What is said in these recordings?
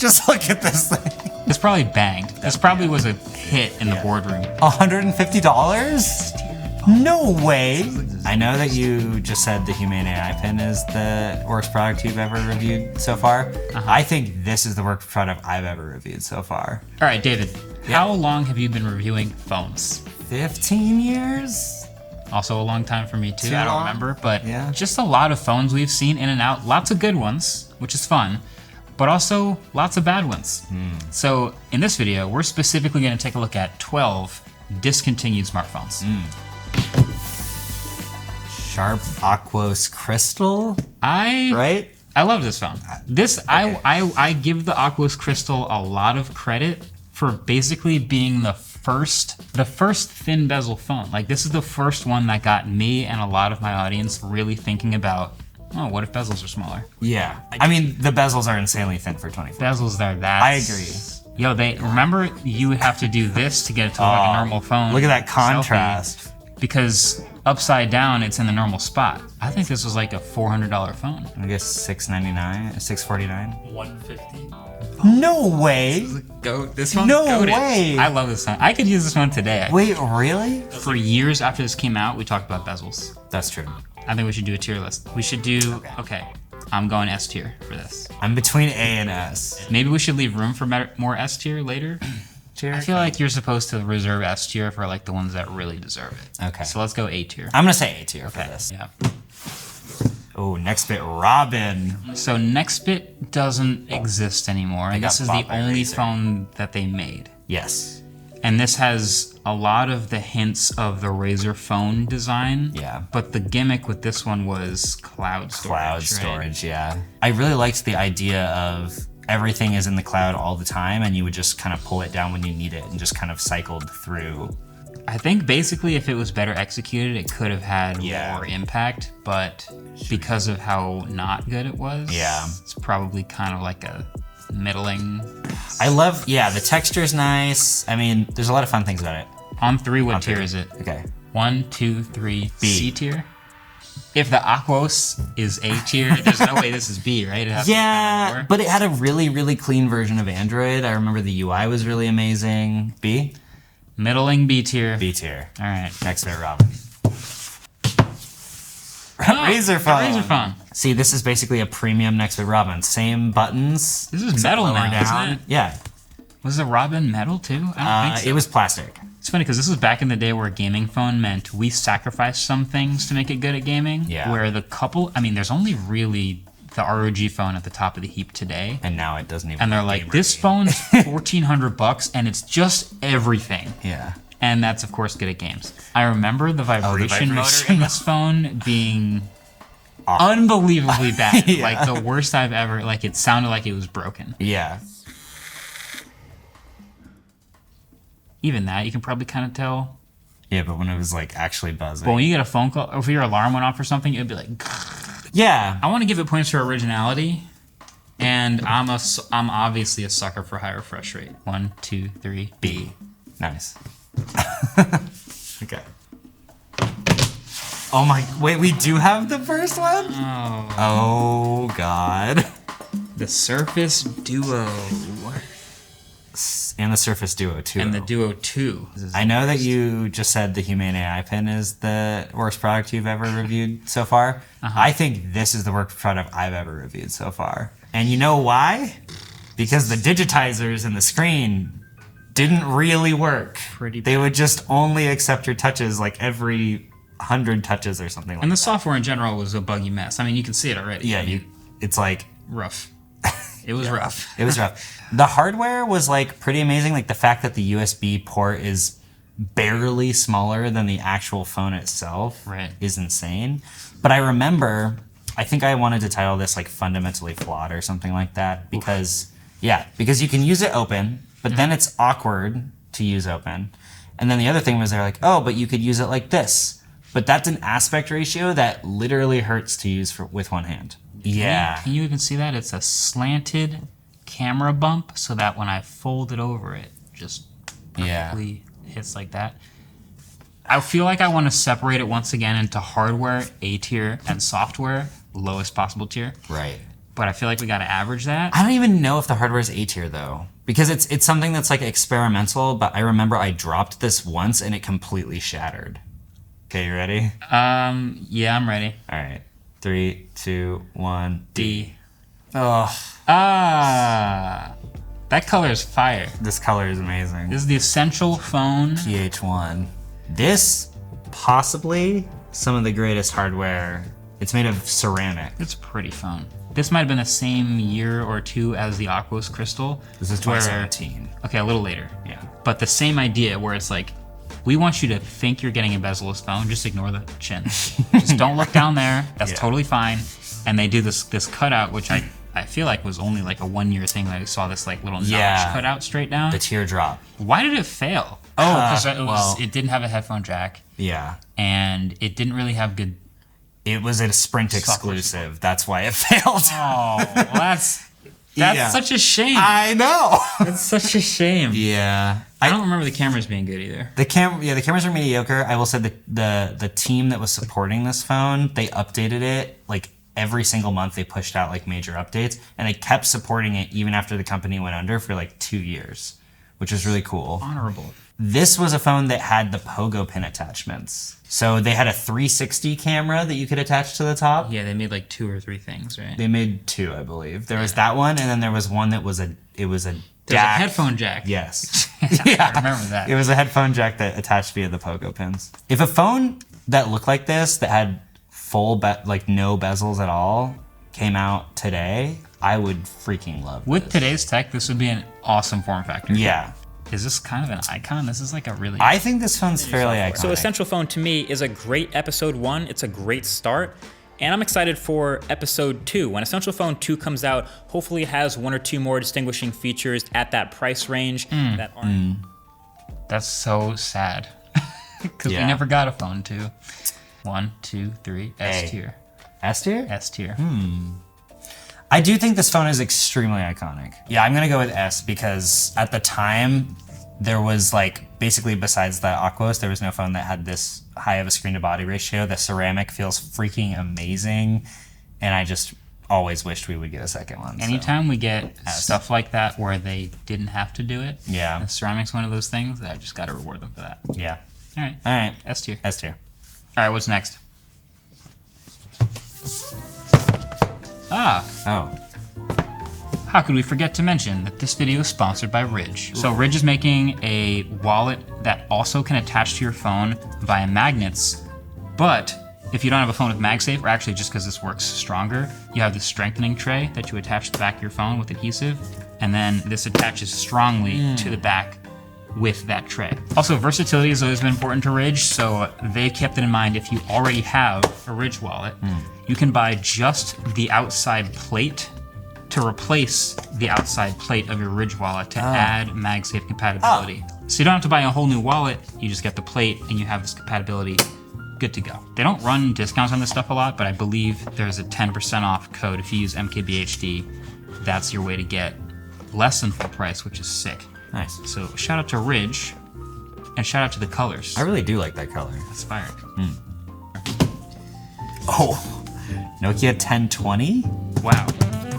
Just look at this thing. This probably banged. This probably was a hit in the boardroom. $150? No way. I know that you just said the Humane AI pin is the worst product you've ever reviewed so far. I think this is the worst product I've ever reviewed so far. All right, David, how long have you been reviewing phones? 15 years? Also a long time for me too. I don't remember, but just a lot of phones we've seen in and out. Lots of good ones, which is fun, but also lots of bad ones. So in this video, we're specifically going to take a look at 12 discontinued smartphones. Sharp Aquos Crystal? I love this phone. I give the Aquos Crystal a lot of credit for basically being the first thin bezel phone. Like, this is the first one that got me and a lot of my audience really thinking about, oh, what if bezels are smaller? Yeah. I mean, the bezels are insanely thin for 24. Bezels are that. I agree. Yo, remember you would have to do this to get it to like a normal phone. Look at that contrast. Selfie, because upside down, it's in the normal spot. I think this was like a $400 phone. I guess $699, $649. $150. No way. This one's goated. Way. I love this phone. I could use this one today. Wait, really? For years after this came out, we talked about bezels. That's true. I think we should do a tier list. We should do, okay. I'm going S tier for this. I'm between A and S. Maybe we should leave room for more S tier later. I feel like you're supposed to reserve S tier for like the ones that really deserve it. Okay. So let's go A tier. I'm gonna say A tier for this. Yeah. Oh, Nextbit Rovin. So Nextbit doesn't exist anymore, and this is the only phone that they made. Yes. And this has a lot of the hints of the Razr phone design. Yeah. But the gimmick with this one was cloud storage. Cloud storage, yeah. I really liked the idea of everything is in the cloud all the time, and you would just kind of pull it down when you need it and just kind of cycled through. I think basically if it was better executed, it could have had more impact, but because of how not good it was, it's probably kind of like a middling. I love, the texture's nice. I mean, there's a lot of fun things about it. On 3, what tier is it? Okay. 1, 2, 3, B. C tier? If the Aquos is A tier, there's no way this is B, right? It has to be but it had a really, really clean version of Android. I remember the UI was really amazing. B? Middling B tier. B tier. All right. Nextbit Rovin. Razr phone. Razr phone. See, this is basically a premium Nextbit Rovin. Same buttons. This is metal now, isn't it? Yeah. Was the Robin metal too? I don't think so. It was plastic. It's funny because this was back in the day where a gaming phone meant we sacrificed some things to make it good at gaming. Yeah. Where there's only really the ROG phone at the top of the heap today. And now it doesn't even. And they're like, this phone's $1,400 and it's just everything. Yeah. And that's of course good at games. I remember the vibration motor in this phone being unbelievably bad. Like the worst I've ever. Like it sounded like it was broken. Yeah. Even that, you can probably kind of tell. Yeah, but when it was like actually buzzing. But when you get a phone call, or if your alarm went off or something, it'd be like. Yeah. I want to give it points for originality, and I'm obviously a sucker for high refresh rate. 1, 2, 3, B. Nice. Okay. Oh my! Wait, we do have the first one. Oh God. The Surface Duo. And the Surface Duo 2. And the Duo 2. I know that you just said the Humane AI pin is the worst product you've ever reviewed so far. I think this is the worst product I've ever reviewed so far. And you know why? Because the digitizers in the screen didn't really work. They would just only accept your touches like every 100 touches or something like that. And the software in general was a buggy mess. I mean, you can see it already. Yeah, it's like... rough. It was rough. It was rough. The hardware was like pretty amazing. Like the fact that the USB port is barely smaller than the actual phone itself is insane. But I remember, I think I wanted to title this like fundamentally flawed or something like that because, because you can use it open, but then it's awkward to use open. And then the other thing was they're like, oh, but you could use it like this. But that's an aspect ratio that literally hurts to use with one hand. Yeah. Can you even see that? It's a slanted camera bump so that when I fold it over, it just perfectly hits like that. I feel like I want to separate it once again into hardware, A tier, and software, lowest possible tier. Right. but I feel like we got to average that. I don't even know if the hardware is A tier though, because it's something that's like experimental. But I remember I dropped this once and it completely shattered. Okay, you ready? Yeah, I'm ready. All right, 3, 2, 1. D. Oh, That color is fire. this color is amazing. This is the Essential Phone. PH1. This possibly some of the greatest hardware. It's made of ceramic. It's a pretty phone. This might have been the same year or two as the Aquos Crystal. This is 2017. Okay, a little later. Yeah. But the same idea where it's like, we want you to think you're getting a bezel-less phone, just ignore the chin. Just don't look down there. That's totally fine. And they do this cutout, which I feel like was only like a 1-year thing. That I saw this like little notch cut out straight down. The teardrop. Why did it fail? Oh, because it didn't have a headphone jack. Yeah. And it didn't really have good. It was a Sprint exclusive. That's why it failed. Oh, well, that's such a shame. I know. That's such a shame. Yeah. I don't remember the cameras being good either. The cameras are mediocre. I will say the team that was supporting this phone, they updated it like every single month. They pushed out like major updates, and they kept supporting it even after the company went under for like 2 years, which is really cool. Honorable. This was a phone that had the pogo pin attachments. So they had a 360 camera that you could attach to the top. Yeah, they made like 2 or 3 things, right? They made 2, I believe. There was that one, and then there was one that was a There's a DAC. headphone jack. Yes. I remember that. It was a headphone jack that attached via the pogo pins. If a phone that looked like this, that had full, like no bezels at all, came out today, I would freaking love With this. today's tech, this would be an awesome form factor. Yeah. Is this kind of an icon? This is like a really... I think this phone's fairly iconic. So Essential Phone to me is a great episode 1. It's a great start. And I'm excited for episode 2. When Essential Phone 2 comes out, hopefully it has 1 or 2 more distinguishing features at that price range that aren't... That's so sad. Because we never got a phone 2. 1, 2, 3, S tier. S tier? S tier. I do think this phone is extremely iconic. Yeah, I'm gonna go with S because at the time, there was like, basically besides the Aquos, there was no phone that had this high of a screen to body ratio. The ceramic feels freaking amazing. And I just always wished we would get a second one. Anytime we get stuff like that where they didn't have to do it, the ceramic's one of those things that I just gotta reward them for that. Yeah. All right. All right. S tier. S tier. All right, what's next? Oh. How could we forget to mention that this video is sponsored by Ridge? So Ridge is making a wallet that also can attach to your phone via magnets, but if you don't have a phone with MagSafe, or actually just because this works stronger, you have this strengthening tray that you attach to the back of your phone with adhesive, and then this attaches strongly to the back with that tray. Also, versatility has always been important to Ridge, so they kept it in mind. If you already have a Ridge wallet, you can buy just the outside plate to replace the outside plate of your Ridge wallet to add MagSafe compatibility. So you don't have to buy a whole new wallet, you just get the plate and you have this compatibility good to go. They don't run discounts on this stuff a lot, but I believe there's a 10% off code if you use MKBHD. That's your way to get less than full price, which is sick. Nice. So shout out to Ridge, and shout out to the colors. I really do like that color. That's fire. Oh, Nokia 1020? Wow.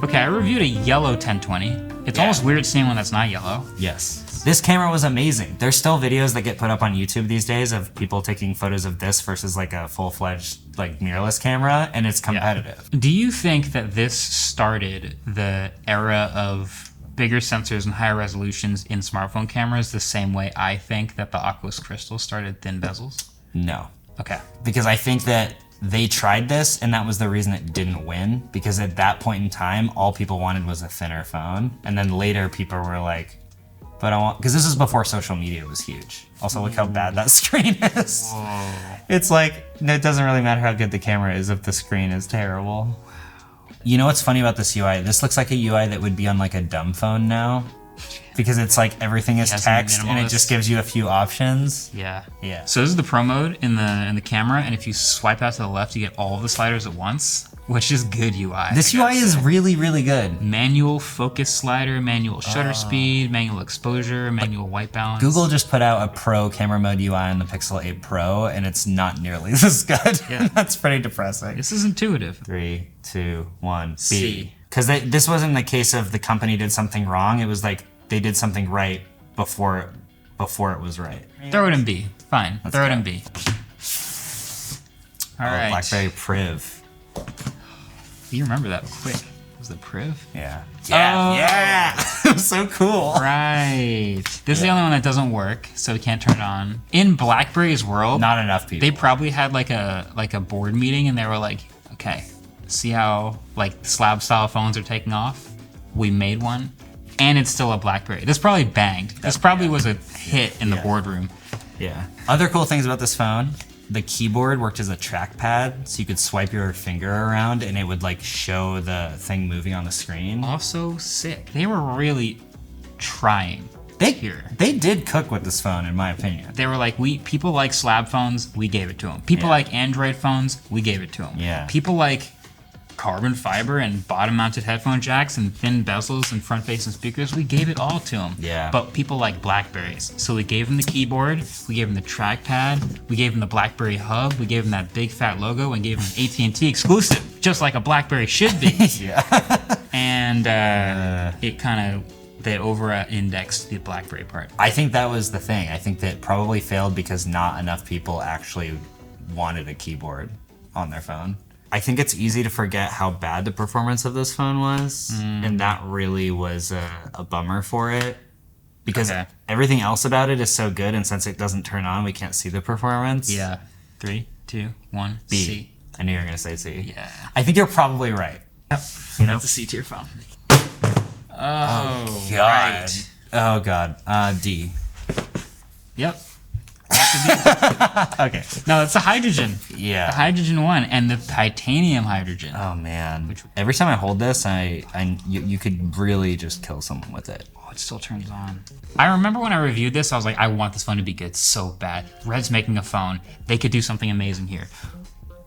Okay, I reviewed a yellow 1020. It's almost weird seeing one that's not yellow. Yes. This camera was amazing. There's still videos that get put up on YouTube these days of people taking photos of this versus like a full-fledged like mirrorless camera, and it's competitive. Do you think that this started the era of bigger sensors and higher resolutions in smartphone cameras the same way I think that the Aquos Crystal started thin bezels? No. Okay. Because I think that they tried this and that was the reason it didn't win, because at that point in time, all people wanted was a thinner phone. And then later people were like, but I want, because this is before social media was huge. Also, look how bad that screen is. Whoa. It's like, it doesn't really matter how good the camera is if the screen is terrible. You know what's funny about this UI? This looks like a UI that would be on like a dumb phone now, because it's like everything is text and it just gives you a few options. Yeah. Yeah. So this is the Pro mode in the camera, and if you swipe out to the left, you get all of the sliders at once, which is good UI. This UI is really, really good. Manual focus slider, manual shutter speed, manual exposure, manual white balance. Google just put out a Pro camera mode UI on the Pixel 8 Pro, and it's not nearly this good. Yeah. That's pretty depressing. This is intuitive. 3, 2, 1, B. C. Because this wasn't the case of the company did something wrong. It was like they did something right before it was right. Throw it in B. Fine. Throw it in B. All right. BlackBerry Priv. You remember that quick. Was the Priv? Yeah. Yeah. It was so cool. Right. This is the only one that doesn't work, so we can't turn it on. In BlackBerry's world, not enough people. They probably had like a board meeting, and they were like, okay, see how like slab style phones are taking off? We made one, and it's still a BlackBerry. This probably banged. This probably was a hit in the boardroom. Yeah. Other cool things about this phone, the keyboard worked as a trackpad, so you could swipe your finger around and it would like show the thing moving on the screen. Also sick. They were really trying. They did cook with this phone, in my opinion. They were like, people like slab phones, we gave it to them. People like Android phones, we gave it to them. Yeah. People like carbon fiber and bottom-mounted headphone jacks and thin bezels and front-facing speakers, we gave it all to them. Yeah. But people like Blackberries, so we gave them the keyboard, we gave them the trackpad, we gave them the BlackBerry hub, we gave them that big fat logo, and gave them an AT&T exclusive, just like a BlackBerry should be. Yeah. And it kind of. They over-indexed the BlackBerry part. I think that was the thing. I think that probably failed because not enough people actually wanted a keyboard on their phone. I think it's easy to forget how bad the performance of this phone was, and that really was a bummer for it. Because everything else about it is so good, and since it doesn't turn on, we can't see the performance. Yeah. 3, 2, 1, B. C. I knew you were going to say C. Yeah. I think you're probably right. Yep. You know, it's a C tier phone. Oh, God. Right. Oh, God. D. Yep. Okay. No, it's the hydrogen. Yeah. The hydrogen one and the titanium hydrogen. Oh, man. Every time I hold this, you could really just kill someone with it. Oh, it still turns on. I remember when I reviewed this, I was like, I want this phone to be good so bad. Red's making a phone. They could do something amazing here.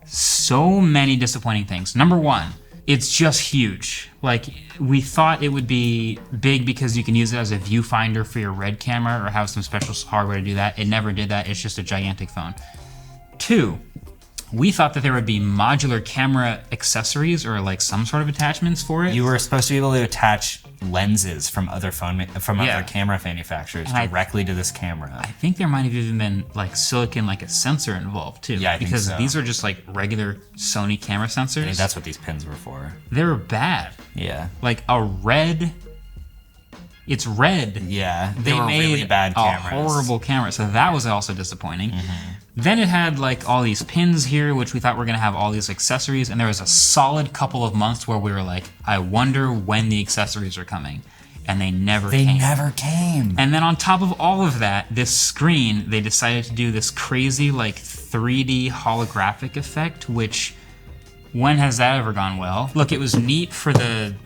So many disappointing things. Number one, it's just huge. Like, we thought it would be big because you can use it as a viewfinder for your Red camera or have some special hardware to do that. It never did that. It's just a gigantic phone. 2, we thought that there would be modular camera accessories or like some sort of attachments for it. You were supposed to be able to attach lenses from other other camera manufacturers directly to this camera. I think there might have even been like silicon, like a sensor involved too. Yeah, I think so. Because these are just like regular Sony camera sensors. I think that's what these pins were for. They were bad. Yeah. Like a red. It's red. Yeah. They were made really bad cameras. A horrible camera. So that was also disappointing. Mm-hmm. Then it had like all these pins here, which we thought were gonna have all these accessories, and there was a solid couple of months where we were like, I wonder when the accessories are coming. And they never came. They never came. And then on top of all of that, this screen, they decided to do this crazy like 3D holographic effect, which when has that ever gone well? Look, it was neat for the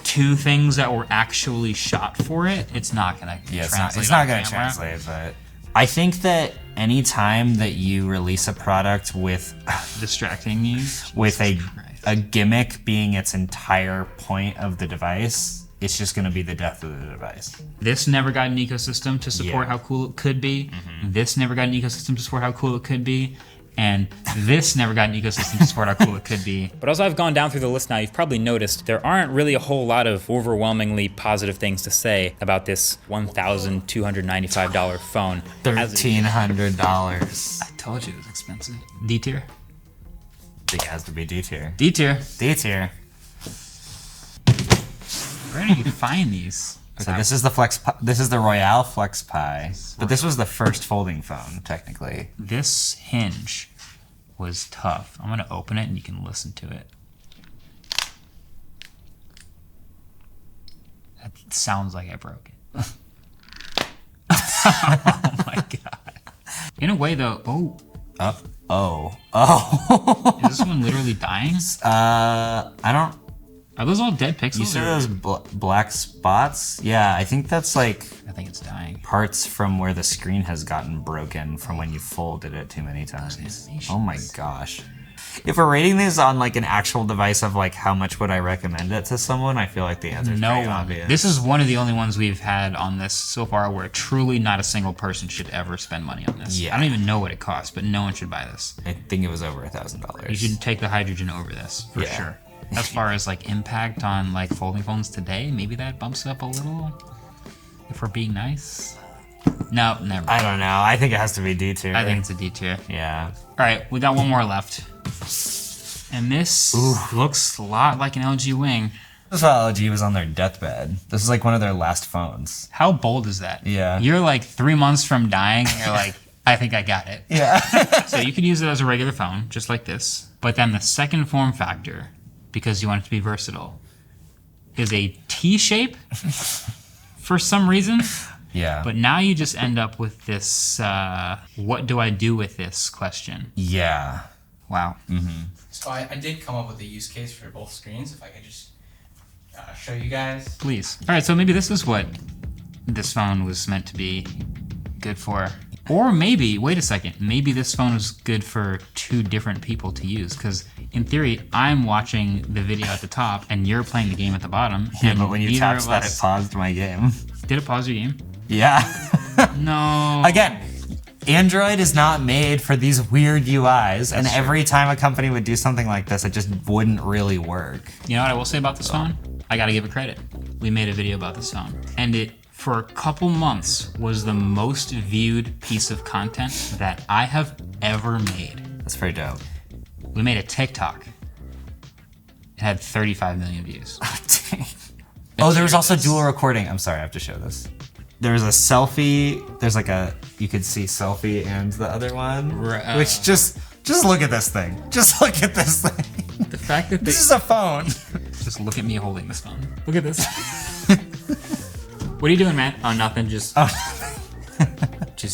2 things that were actually shot for it. It's not gonna translate. It's not gonna translate, but I think that anytime that you release a product with distracting you with a gimmick being its entire point of the device, it's just going to be the death of the device. This never got an ecosystem to support how cool it could be. Mm-hmm. This never got an ecosystem to support how cool it could be. And this never got an ecosystem to support how cool it could be. But as I've gone down through the list now, you've probably noticed there aren't really a whole lot of overwhelmingly positive things to say about this $1,295 phone. $1,300. I told you it was expensive. D tier? I think it has to be D tier. D tier. D tier. Where do you find these? So this is the Royale Flex Pi, but this was the first folding phone, technically. This hinge was tough. I'm gonna open it and you can listen to it. That sounds like I broke it. Oh my god. In a way though, Oh. Is this one literally dying? I don't. Are those all dead pixels? You see those black spots? Yeah, I think that's like... I think it's dying. Parts from where the screen has gotten broken from when you folded it too many times. Oh my gosh. If we're rating these on like an actual device of like how much would I recommend it to someone, I feel like the answer is pretty obvious. This is one of the only ones we've had on this so far where truly not a single person should ever spend money on this. Yeah. I don't even know what it costs, but no one should buy this. I think it was over $1,000. You should take the hydrogen over this, for sure. as far as like impact on like folding phones today, maybe that bumps it up a little. If we're being nice. No, never. I don't know. I think it has to be D tier. I think it's a D tier. Yeah. All right, we got one more left. And this looks a lot like an LG Wing. This is how LG was on their deathbed. This is like one of their last phones. How bold is that? Yeah. You're like 3 months from dying, and you're like, I think I got it. Yeah. So you could use it as a regular phone, just like this. But then the second form factor, because you want it to be versatile, is a T shape for some reason. Yeah. But now you just end up with this, what do I do with this question? Yeah. Wow. Mm-hmm. So I did come up with a use case for both screens, if I could just show you guys. Please. All right, so maybe this is what this phone was meant to be good for. Or maybe, wait a second, maybe this phone is good for 2 different people to use. Because in theory, I'm watching the video at the top and you're playing the game at the bottom. Yeah, but when you tapped that, it paused my game. Did it pause your game? Yeah. No. Again, Android is not made for these weird UIs, and every time a company would do something like this, it just wouldn't really work. You know what I will say about this phone? I gotta give it credit. We made a video about this phone, and it, for a couple months, was the most viewed piece of content that I have ever made. That's pretty dope. We made a TikTok. It had 35 million views. Oh, there was also dual recording. I'm sorry, I have to show this. There's a selfie. There's like a, you could see selfie and the other one. Which just look at this thing. Just look at this thing. The fact that this is a phone. Just look at me holding this phone. Look at this. What are you doing, man? Oh, nothing. Just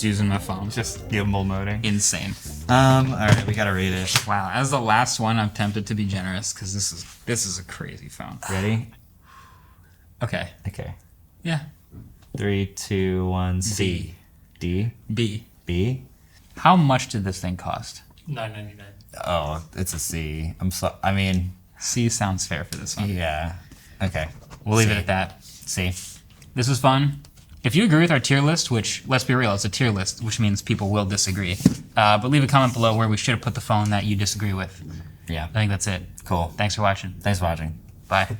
using my phone. Just gimbal moding. Insane. All right, we gotta rate it. Wow, as the last one, I'm tempted to be generous because this is a crazy phone. Ready? Okay. Okay. Yeah. 3, 2, 1. C. D. B. B. How much did this thing cost? $9.99. Oh, it's a C. I mean, C sounds fair for this one. yeah. Okay. We'll leave C. it at that. C. This was fun. If you agree with our tier list, which, let's be real, it's a tier list, which means people will disagree. But leave a comment below where we should have put the phone that you disagree with. Yeah. I think that's it. Cool. Thanks for watching. Thanks for watching. Bye.